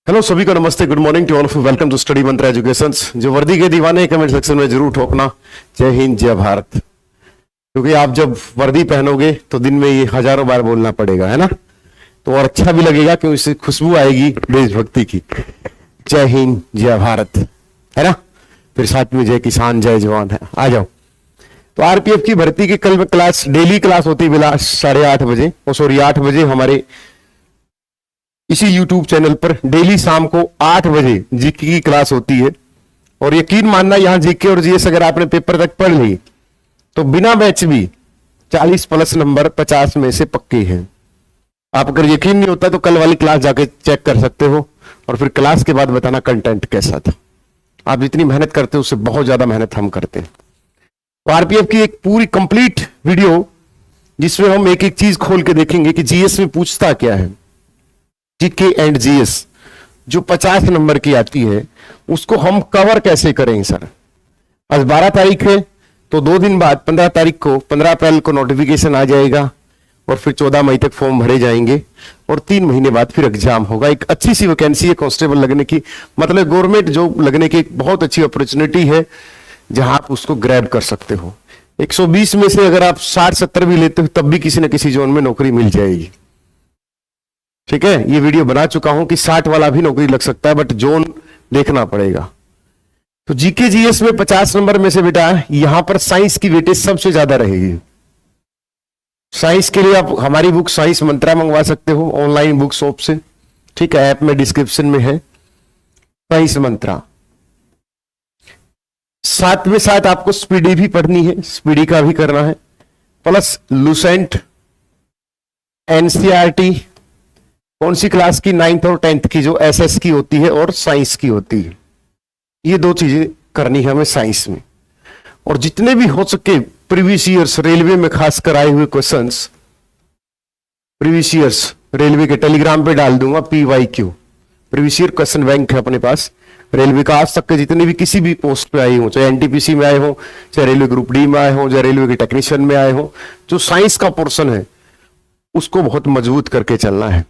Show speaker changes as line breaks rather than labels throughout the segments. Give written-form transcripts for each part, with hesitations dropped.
Hello सभी को नमस्ते, good morning to all of you, welcome to study Mantra educations. जो वर्दी के दीवाने कमेंट सेक्शन में जरूर ठोकना जय हिंद जय भारत, क्योंकि आप जब वर्दी पहनोगे तो दिन में ये हजारों बार बोलना पड़ेगा, है ना। तो और अच्छा भी लगेगा क्योंकि इससे खुशबू आएगी देशभक्ति की। जय हिंद जय भारत, है ना। फिर साथ में जय किसान जय जवान है। आ जाओ। तो आरपीएफ की भर्ती की कल क्लास, डेली क्लास होती है बिलास 8:30 बजे, सॉरी 8 बजे हमारे इसी YouTube चैनल पर डेली शाम को 8 बजे जीके की क्लास होती है। और यकीन मानना, यहां जीके और जीएस अगर आपने पेपर तक पढ़ ली तो बिना बैच भी 40 प्लस नंबर 50 में से पक्के हैं। आप अगर यकीन नहीं होता तो कल वाली क्लास जाके चेक कर सकते हो और फिर क्लास के बाद बताना कंटेंट कैसा था। आप जितनी मेहनत करते हो उससे बहुत ज्यादा मेहनत हम करते हैं। तो आरपीएफ की एक पूरी कंप्लीट वीडियो जिसमें हम एक एक चीज खोल के देखेंगे कि जीएस में पूछता क्या है। जीके एंड जीएस जो 50 नंबर की आती है उसको हम कवर कैसे करें सर। आज 12 तारीख है तो 2 दिन बाद 15 तारीख को 15 अप्रैल को नोटिफिकेशन आ जाएगा और फिर 14 मई तक फॉर्म भरे जाएंगे और 3 महीने बाद फिर एग्जाम होगा। एक अच्छी सी वैकेंसी है कांस्टेबल लगने की, मतलब गवर्नमेंट जॉब लगने की एक बहुत अच्छी अपॉर्चुनिटी है जहां आप उसको ग्रैब कर सकते हो। 120 में से अगर आप 60-70 भी लेते हो तब भी किसी न किसी जोन में नौकरी मिल जाएगी। ठीक है, ये वीडियो बना चुका हूं कि 60 वाला भी नौकरी लग सकता है, बट जोन देखना पड़ेगा। तो जीके जीएस में 50 नंबर में से बेटा यहां पर साइंस की वेटेज सबसे ज्यादा रहेगी। साइंस के लिए आप हमारी बुक साइंस मंत्रा मंगवा सकते हो ऑनलाइन बुक शॉप से। ठीक है, ऐप में डिस्क्रिप्शन में है साइंस मंत्रा। साथ में साथ आपको स्पीडी भी पढ़नी है, स्पीडी का भी करना है, प्लस लुसेंट, एनसीईआरटी कौन सी क्लास की, 9th और 10th की जो एसएस की होती है और साइंस की होती है। ये 2 चीजें करनी है हमें साइंस में। और जितने भी हो सके प्रीवियस ईयर्स रेलवे में खासकर आए हुए क्वेश्चंस, प्रीवियस ईयर्स रेलवे के टेलीग्राम पे डाल दूंगा। PYQ previous year question bank है अपने पास रेलवे का। आज तक के जितने भी किसी भी पोस्ट पे आए हो, चाहे एनटीपीसी में आए हो, चाहे रेलवे ग्रुप डी में आए हो, चाहे रेलवे के टेक्नीशियन में आए हो, जो साइंस का पोर्शन है उसको बहुत मजबूत करके चलना है।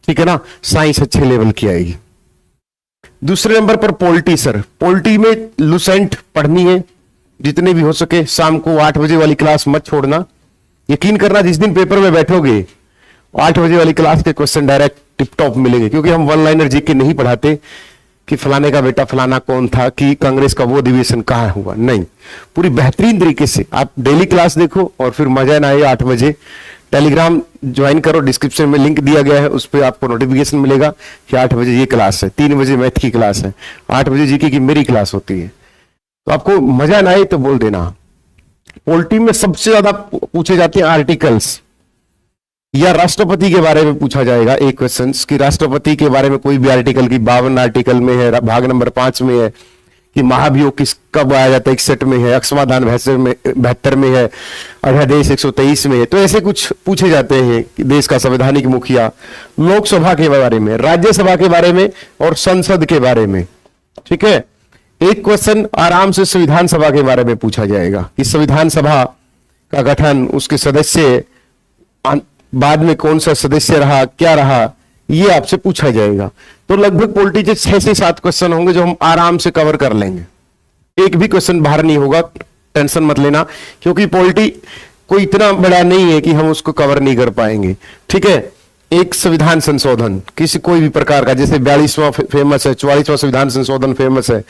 ठीक है ना, साइंस अच्छे लेवल की आएगी। दूसरे नंबर पर पॉलिटी सर, पॉलिटी में लुसेंट पढ़नी है जितने भी हो सके। शाम को 8 बजे वाली क्लास मत छोड़ना। यकीन करना जिस दिन पेपर में बैठोगे 8 बजे वाली क्लास के क्वेश्चन डायरेक्ट टिप टॉप मिलेंगे, क्योंकि हम वन लाइनर जीके नहीं पढ़ाते कि फलाने का बेटा फलाना कौन था, कि कांग्रेस का वो अधिवेशन कहां हुआ। नहीं, पूरी बेहतरीन तरीके से आप डेली क्लास देखो और फिर मजा ना आए 8 बजे टेलीग्राम ज्वाइन करो। डिस्क्रिप्शन में लिंक दिया गया है, उस पर आपको नोटिफिकेशन मिलेगा कि 8 बजे ये क्लास है, 3 बजे मैथ की क्लास है, 8 बजे जीके की मेरी क्लास होती है। तो आपको मजा ना आए तो बोल देना। पॉलिटी में सबसे ज्यादा पूछे जाते हैं आर्टिकल्स या राष्ट्रपति के बारे में पूछा जाएगा एक क्वेश्चन कि राष्ट्रपति के बारे में कोई भी आर्टिकल की 52 आर्टिकल में है, भाग नंबर 5 में है, कि महाभियोग किस कब आया जाता है 61 में है, अक्षमाधान 72 में है, अध्यादेश 123 में है। तो ऐसे कुछ पूछे जाते हैं कि देश का संवैधानिक मुखिया, लोकसभा के बारे में, राज्यसभा के बारे में और संसद के बारे में। ठीक है, एक क्वेश्चन आराम से संविधान सभा के बारे में पूछा जाएगा कि संविधान सभा का गठन, उसके सदस्य, बाद में कौन सा सदस्य रहा, क्या रहा, ये आपसे पूछा जाएगा। तो लगभग पॉलिटी के 6 से 7 क्वेश्चन होंगे जो हम आराम से कवर कर लेंगे। एक भी क्वेश्चन बाहर नहीं होगा, टेंशन मत लेना, क्योंकि पॉलिटी कोई इतना बड़ा नहीं है कि हम उसको कवर नहीं कर पाएंगे। ठीक है, एक संविधान संशोधन किसी कोई भी प्रकार का, जैसे 42वां फेमस है, 44वां संविधान संशोधन फेमस है,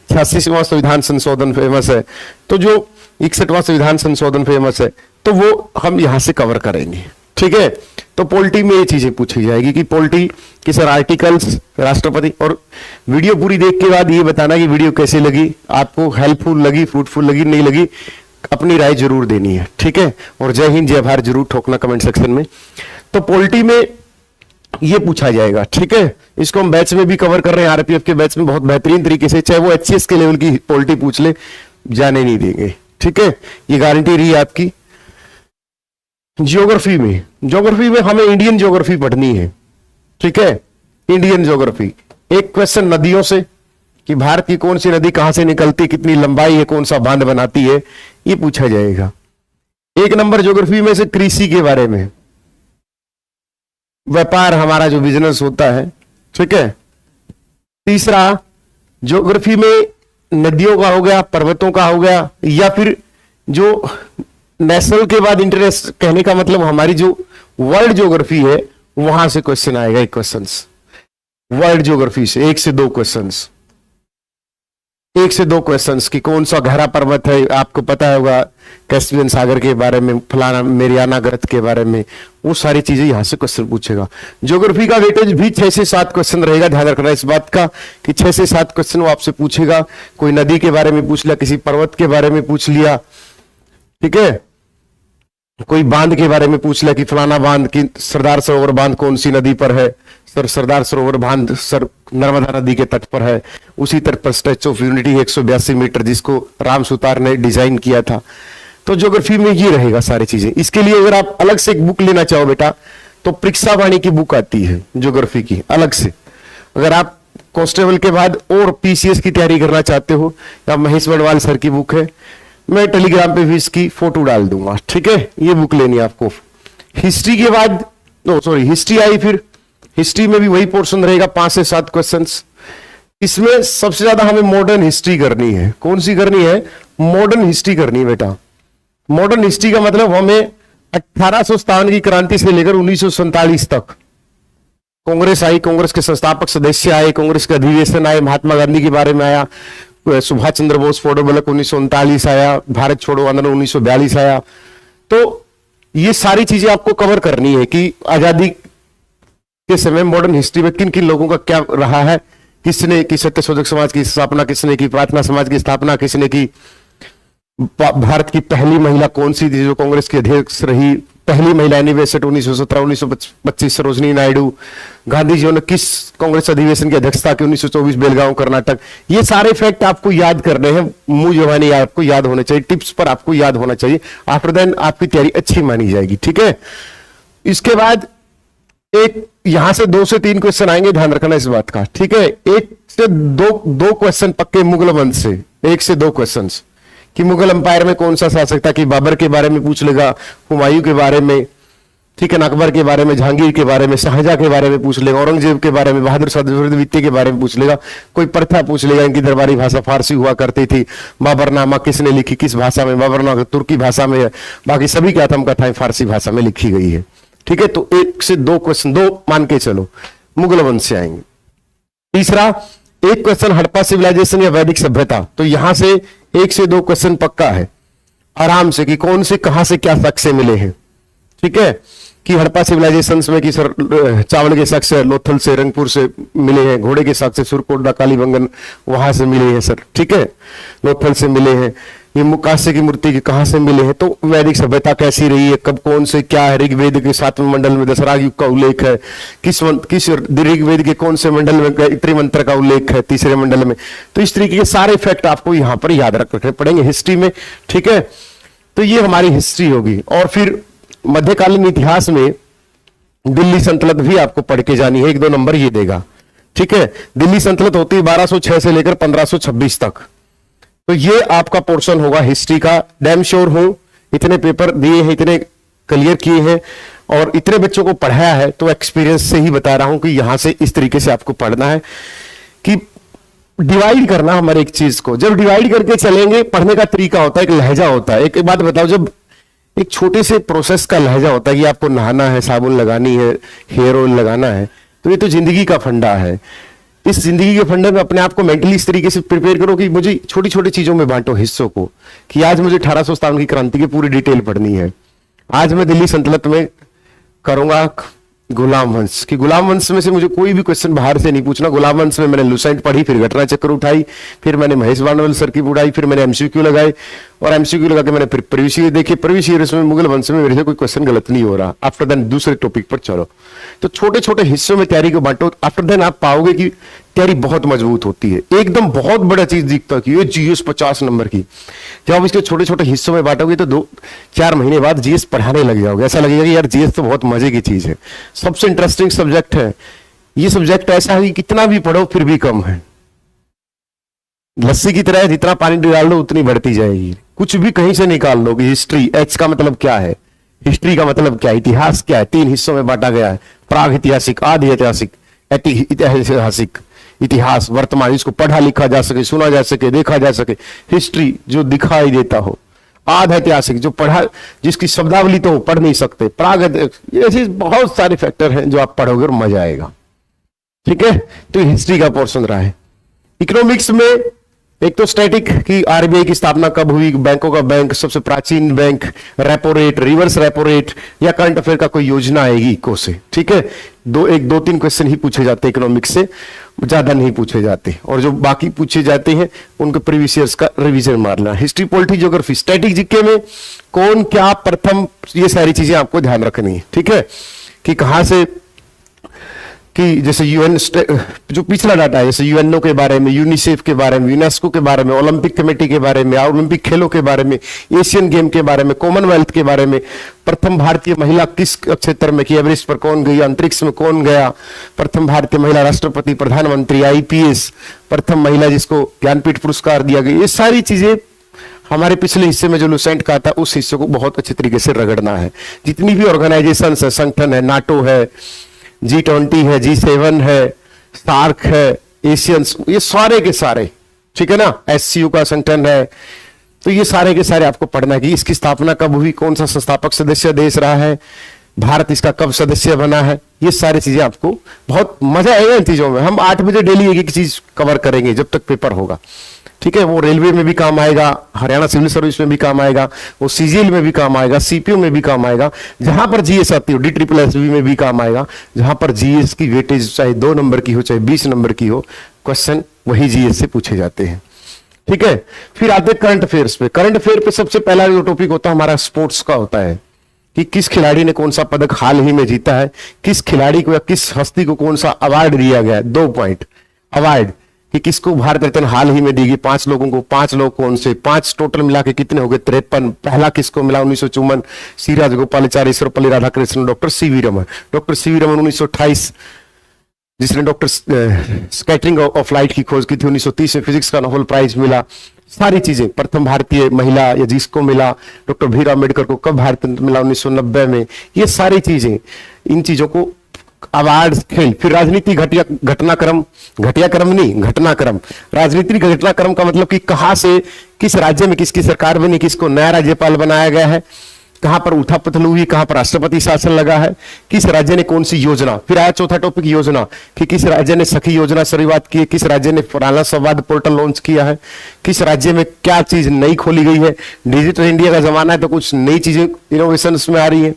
86वां संविधान संशोधन फेमस है, तो जो 61वां संविधान संशोधन फेमस है, तो वो हम यहां से कवर करेंगे। ठीक है, तो पॉलिटी में ये चीजें पूछी जाएगी कि पॉलिटी के सर आर्टिकल्स, राष्ट्रपति। और वीडियो पूरी देख के बाद ये बताना कि वीडियो कैसी लगी, आपको हेल्पफुल लगी, फ्रूटफुल लगी, नहीं लगी, अपनी राय जरूर देनी है। ठीक है, और जय हिंद जय भारत जरूर ठोकना कमेंट सेक्शन में। तो पॉलिटी में ये पूछा जाएगा। ठीक है, इसको हम बैच में भी कवर कर रहे हैं, आरपीएफ के बैच में बहुत बेहतरीन तरीके से, चाहे वो एचसीएस के लेवल की पॉलिटी पूछ ले, जाने नहीं देंगे। ठीक है, ये गारंटी रही आपकी। ज्योग्राफी में हमें इंडियन ज्योग्राफी पढ़नी है। ठीक है, इंडियन ज्योग्राफी। एक क्वेश्चन नदियों से कि भारत की कौन सी नदी कहां से निकलती, कितनी लंबाई है, कौन सा बांध बनाती है, ये पूछा जाएगा। 1 नंबर ज्योग्राफी में से कृषि के बारे में, व्यापार हमारा जो बिजनेस होता है, ठीक है, तीसरा, ज्योग्राफी में नदियों का हो गया, पर्वतों का हो गया, या फिर जो नेशनल के बाद इंटरनेशनल, कहने का मतलब हमारी जो वर्ल्ड ज्योग्राफी है वहां से क्वेश्चन आएगा। एक क्वेश्चन वर्ल्ड ज्योग्राफी से 1 से 2 क्वेश्चंस, 1 से 2 क्वेश्चंस की कौन सा गहरा पर्वत है, आपको पता होगा कैस्पियन सागर के बारे में, फलाना मेरियाना गर्त के बारे में, वो सारी चीजें यहां से क्वेश्चन पूछेगा। ज्योग्राफी का वेटेज भी 6 से 7 क्वेश्चन रहेगा। ध्यान रखना इस बात का कि 6 से 7 क्वेश्चन वो आपसे पूछेगा। कोई नदी के बारे में पूछ लिया, किसी पर्वत के बारे में पूछ लिया, ठीक है, कोई बांध के बारे में पूछ लिया कि फलाना बांध की सरदार सरोवर बांध कौन सी नदी पर है, सरदार सरोवर बांध नर्मदा नदी के तट पर है। उसी तट पर स्टैच्यू ऑफ यूनिटी 182 मीटर, जिसको राम सुतार ने डिजाइन किया था। तो ज्योग्राफी में ये रहेगा सारी चीजें। इसके लिए अगर आप अलग से एक बुक लेना चाहो बेटा, तो परीक्षा वाणी की बुक आती है ज्योग्राफी की अलग से। अगर आप कांस्टेबल के बाद और पीसीएस की तैयारी करना चाहते हो, या महेश बड़वाल सर की बुक है, मैं टेलीग्राम पे भी इसकी फोटो डाल दूंगा, ठीक है। ये बुक लेनी है आपको। हिस्ट्री के बाद, हिस्ट्री आई, फिर हिस्ट्री में भी वही पोर्शन रहेगा, 5 से 7 क्वेश्चंस। इसमें सबसे ज्यादा हमें मॉडर्न हिस्ट्री करनी है। कौन सी करनी है? मॉडर्न हिस्ट्री करनी है बेटा। मॉडर्न हिस्ट्री का मतलब हमें 1857 की क्रांति से लेकर 1947 तक कांग्रेस आई, कांग्रेस के संस्थापक सदस्य आए, कांग्रेस के अधिवेशन आए, महात्मा गांधी के बारे में आया, सुभाष चंद्र बोस फोड़ो बलक 1939 आया, भारत छोड़ो आंदोलन 1942 आया। तो ये सारी चीजें आपको कवर करनी है कि आजादी के समय मॉडर्न हिस्ट्री में किन किन लोगों का क्या रहा है, किसने की सत्यशोधक समाज की स्थापना, किसने की प्रार्थना समाज की स्थापना, किसने की भारत की पहली महिला कौन सी थी जो कांग्रेस की अध्यक्ष रही, पहली महिला एनिवर्सरी 1917 1925 सरोजनी नायडू, गांधी जी ने किस कांग्रेस अधिवेशन की अध्यक्षता की 1924 बेलगांव कर्नाटक। ये सारे फैक्ट आपको याद करने हैं, मुंह जबानी आपको याद होने चाहिए, टिप्स पर आपको याद होना चाहिए। आफ्टर देन आपकी तैयारी अच्छी मानी जाएगी, ठीक है। इसके बाद एक यहां से 2 से 3 क्वेश्चन आएंगे, ध्यान रखना इस बात का, ठीक है। 1 से 2 क्वेश्चन पक्के मुगल वंश से, 1 से 2 क्वेश्चन कि मुगल अंपायर में कौन सा शासक था, कि बाबर के बारे में पूछ लेगा, हुमायूं के बारे में, ठीक है, अकबर के बारे में, जहांगीर के बारे में, शाहजहां के बारे में पूछ लेगा, औरंगजेब के बारे में, बहादुर शाह द्वितीय के बारे में पूछ लेगा, कोई प्रथा पूछ लेगा, इनकी दरबारी भाषा फारसी हुआ करती थी, बाबरनामा किसने लिखी, किस भाषा में, बाबरनामा तुर्की भाषा में है, बाकी सभी की आत्मकथाएं फारसी भाषा में लिखी गई है, ठीक है। तो 1 से 2 क्वेश्चन, 2 मान के चलो, मुगल वंश से आएंगे। तीसरा, 1 क्वेश्चन हड़प्पा सिविलाइजेशन या वैदिक सभ्यता, तो यहां से 1 से 2 क्वेश्चन पक्का है आराम से, कि कौन से कहां से क्या साक्ष्य मिले हैं, ठीक है, कि हड़प्पा सिविलाइजेशन में कि सर चावल के साक्ष्य लोथल से, रंगपुर से मिले हैं, घोड़े के साक्ष्य सुरकोटड़ा कालीबंगन वहां से मिले हैं सर, ठीक है, लोथल से मिले हैं। ये मुकासे की मूर्ति के कहां से मिले हैं। तो वैदिक सभ्यता कैसी रही है, कब, कौन से, क्या है। ऋग्वेद के 7वें मंडल में दशराग युग का उल्लेख है, किस ऋग्वेद के कौन से मंडल में गायत्री मंत्र का उल्लेख है, 3रे मंडल में। तो इस तरीके के सारे फैक्ट आपको यहां पर याद रखने पड़ेंगे हिस्ट्री में, ठीक है। तो ये हमारी हिस्ट्री होगी। और फिर मध्यकालीन इतिहास में दिल्ली सल्तनत भी आपको पढ़ के जानी है, 1-2 नंबर ये देगा, ठीक है। दिल्ली सल्तनत होती है 1206 से लेकर 1526 तक। तो ये आपका पोर्शन होगा हिस्ट्री का। डैम श्योर हूं, इतने पेपर दिए हैं, इतने क्लियर किए हैं और इतने बच्चों को पढ़ाया है, तो एक्सपीरियंस से ही बता रहा हूं कि यहां से इस तरीके से आपको पढ़ना है कि डिवाइड करना हमारे एक चीज को। जब डिवाइड करके चलेंगे, पढ़ने का तरीका होता है, एक लहजा होता है। एक बात बताओ, जब एक छोटे से प्रोसेस का लहजा होता है कि आपको नहाना है, साबुन लगानी है, हेयर ऑयल लगाना है, तो ये तो जिंदगी का फंडा है। इस जिंदगी के फंडे में अपने आप को मेंटली इस तरीके से प्रिपेयर करो कि मुझे छोटी छोटी चीजों में बांटो हिस्सों को, कि आज मुझे 1857 की क्रांति की पूरी डिटेल पढ़नी है, आज मैं दिल्ली सल्तनत में करूंगा गुलाम वंश, कि गुलाम वंश में से मुझे कोई भी क्वेश्चन बाहर से नहीं पूछना। गुलाम वंश में मैंने लुसेंट पढ़ी, फिर घटना चक्र उठाई, फिर मैंने महेश बानवल सर की उड़ाई, फिर मैंने एमसीक्यू लगाए और एमसीक्यू लगा के मैंने फिर प्रीवियस ईयर देखी। प्रीवियस ईयर में मुगल वंश में मेरे से कोई क्वेश्चन गलत नहीं हो रहा। आफ्टर देन दूसरे टॉपिक पर चलो। तो छोटे छोटे हिस्सों में तैयारी को बांटो, आफ्टर देन आप पाओगे कि तैयारी बहुत मजबूत होती है। एकदम बहुत बड़ा चीज दिखता है कि ये जीएस 50 नंबर की, जब आप इसके छोटे छोटे हिस्सों में बांटोगे तो 2-4 महीने बाद जीएस पढ़ाने लग जाओगे। ऐसा लगेगा कि यार जीएस तो बहुत मजे की चीज है, सबसे इंटरेस्टिंग सब्जेक्ट है ये। सब्जेक्ट ऐसा है कि कितना भी पढ़ो फिर भी कम है, लस्सी की तरह, जितना पानी डाल लो उतनी बढ़ती जाएगी। कुछ भी कहीं से निकाल लो कि हिस्ट्री, एच का मतलब क्या है, हिस्ट्री का मतलब क्या है, इतिहास क्या है, 3 हिस्सों में बांटा गया है, प्राग ऐतिहासिक, आदि ऐतिहासिक, ऐतिहासिक। इतिहास वर्तमान, इसको पढ़ा लिखा जा सके, सुना जा सके, देखा जा सके। हिस्ट्री जो दिखाई देता हो, आध ऐतिहासिक जो पढ़ा, जिसकी शब्दावली तो पढ़ नहीं सकते, प्राग, ऐसे बहुत सारे फैक्टर हैं जो आप पढ़ोगे और मजा आएगा। ठीक है, तो हिस्ट्री का पोर्शन रहा है। इकोनॉमिक्स में एक तो स्टैटिक की आरबीआई की स्थापना कब हुई, बैंकों का बैंक, सबसे प्राचीन bank, repo rate, reverse repo rate, या करंट अफेयर का कोई योजना आएगी इको से। ठीक है, दो तीन क्वेश्चन ही पूछे जाते हैं इकोनॉमिक्स से, ज्यादा नहीं पूछे जाते, और जो बाकी पूछे जाते हैं उनको प्रीवियस ईयर्स का रिवीजन मारना। History, polity, geography, static GK में कौन क्या प्रथम, ये सारी चीजें आपको ध्यान रखनी है। ठीक है, कि कहां से, कि जैसे यूएन जो पिछला डाटा है, जैसे यूएनओ के बारे में, यूनिसेफ के बारे में, यूनेस्को के बारे में, ओलंपिक कमेटी के बारे में, ओलंपिक खेलों के बारे में, एशियन गेम के बारे में, कॉमनवेल्थ के बारे में, प्रथम भारतीय महिला किस क्षेत्र में की, एवरेस्ट पर कौन गई, अंतरिक्ष में कौन गया, प्रथम भारतीय महिला राष्ट्रपति, प्रधानमंत्री, आईपीएस, प्रथम महिला जिसको ज्ञानपीठ पुरस्कार दिया गया, ये सारी चीजें हमारे पिछले हिस्से में जो लुसेंट का था उस हिस्से को बहुत अच्छे तरीके से रगड़ना है। जितनी भी ऑर्गेनाइजेशन है, संगठन है, नाटो है, G20 है, G7 है, सार्क है, एशियंस, ये सारे के सारे, ठीक है ना, SCO का संगठन है, तो ये सारे के सारे आपको पढ़ना है कि इसकी स्थापना कब हुई, कौन सा संस्थापक सदस्य देश रहा है, भारत इसका कब सदस्य बना है, ये सारी चीजें आपको बहुत मजा आएगा इन चीजों में। हम 8 बजे डेली एक एक चीज कवर करेंगे जब तक पेपर होगा। ठीक है, वो रेलवे में भी काम आएगा, हरियाणा सिविल सर्विस में भी काम आएगा, वो सीजीएल में भी काम आएगा, सीपीओ में भी काम आएगा, जहां पर जीएस आती हो, DSSB में भी काम आएगा, जहां पर जीएस की वेटेज चाहे 2 नंबर की हो चाहे 20 नंबर की हो, क्वेश्चन वही जीएस से पूछे जाते हैं। ठीक है, फिर आते करंट अफेयर्स पे। करंट अफेयर पे सबसे पहला जो टॉपिक होता है हमारा स्पोर्ट्स का होता है, कि किस खिलाड़ी ने कौन सा पदक हाल ही में जीता है, किस खिलाड़ी को या किस हस्ती को कौन सा अवार्ड दिया गया है। 2 पॉइंट, अवार्ड कि किसको भारत रत्न हाल ही में दी गई, 5 लोगों को, 5 लोग कौन से, 5 टोटल मिला के कितने हो गए, 53। पहला किसको मिला 1954, C Rajagopalachari, Sarvepalli Radhakrishnan, doctor CV Raman. Doctor CV Raman 1928, जिसने डॉक्टर स्कैटरिंग ऑफ लाइट की खोज की थी, 1930 में फिजिक्स का नोबेल प्राइज मिला। सारी चीजें, प्रथम भारतीय महिला या जिसको मिला, डॉक्टर भीमराव अम्बेडकर को कब भारत रत्न मिला 1990 में, ये सारी चीजें, इन चीजों को अवार्ड, खेल। फिर राजनीति घटनाक्रम, घटियाक्रम नहीं, घटनाक्रम। राजनीतिक घटनाक्रम का मतलब कि कहां से, किस राज्य में किसकी सरकार बनी, किसको नया राज्यपाल बनाया गया है, कहां पर उथल-पुथल हुई, कहां पर राष्ट्रपति शासन लगा है, किस राज्य ने कौन सी योजना। फिर आया चौथा टॉपिक योजना, कि किस राज्य ने सखी योजना शुरुआत की है, किस राज्य ने फलाना संवाद पोर्टल लॉन्च किया है, किस राज्य में क्या चीज नई खोली गई है। डिजिटल इंडिया का जमाना है तो कुछ नई चीजें इनोवेशन में आ रही है।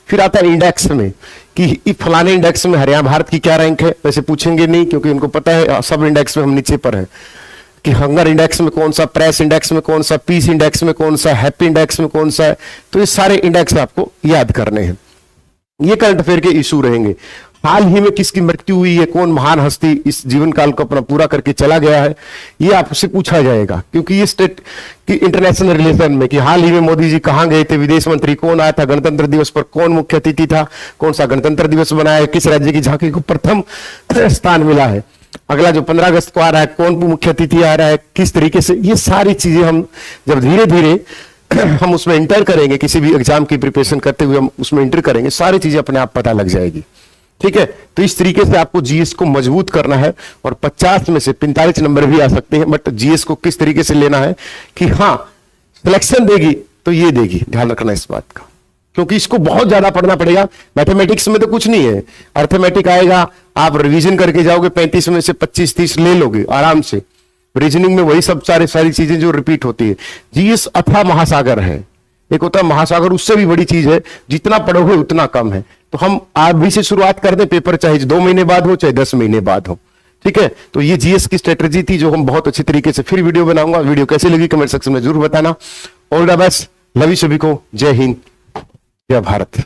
फिर आता है इंडेक्स में, कि फलाने इंडेक्स में हरियाणा भारत की क्या रैंक है, वैसे पूछेंगे नहीं क्योंकि उनको पता है सब इंडेक्स में हम नीचे पर हैं, कि हंगर इंडेक्स में कौन सा, प्रेस इंडेक्स में कौन सा, पीस इंडेक्स में कौन सा, हैप्पी इंडेक्स में कौन सा है। तो ये सारे इंडेक्स आपको याद करने हैं। ये करंट अफेयर के इशू रहेंगे। हाल ही में किसकी मृत्यु हुई है, कौन महान हस्ती इस जीवन काल को अपना पूरा करके चला गया है, ये आपसे पूछा जाएगा। क्योंकि ये स्टेट की इंटरनेशनल रिलेशन में, कि हाल ही में मोदी जी कहां गए थे, विदेश मंत्री कौन आया था, गणतंत्र दिवस पर कौन मुख्य अतिथि था, कौन सा गणतंत्र दिवस बनाया है, किस राज्य की झांकी को प्रथम स्थान मिला है, अगला जो 15 अगस्त को आ रहा है कौन मुख्य अतिथि आ रहा है, किस तरीके से। ये सारी चीजें हम जब धीरे धीरे हम उसमें इंटर करेंगे, किसी भी एग्जाम की प्रिपरेशन करते हुए हम उसमें इंटर करेंगे, सारी चीजें अपने आप पता लग जाएगी। ठीक है, तो इस तरीके से आपको जीएस को मजबूत करना है, और 50 में से 45 नंबर भी आ सकते हैं, बट जीएस को किस तरीके से लेना है कि हाँ सिलेक्शन देगी तो ये देगी, ध्यान रखना इस बात का, क्योंकि इसको बहुत ज्यादा पढ़ना पड़ेगा। मैथमेटिक्स में तो कुछ नहीं है, अर्थमेटिक आएगा, आप रिवीजन करके जाओगे, 35 में से 25-30 ले लोगे आराम से। रीजनिंग में वही सब सारी चीजें जो रिपीट होती है। जीएस अथाह महासागर है, एक होता है महासागर, उससे भी बड़ी चीज है, जितना पढ़ोगे उतना कम है। तो हम अभी से शुरुआत कर दें, पेपर चाहे 2 महीने बाद हो चाहे 10 महीने बाद हो। ठीक है, तो ये जीएस की स्ट्रेटेजी थी जो हम बहुत अच्छे तरीके से फिर वीडियो बनाऊंगा। वीडियो कैसी लगी कमेंट सेक्शन में जरूर बताना। All the best, love you सभी को, जय हिंद, जय भारत।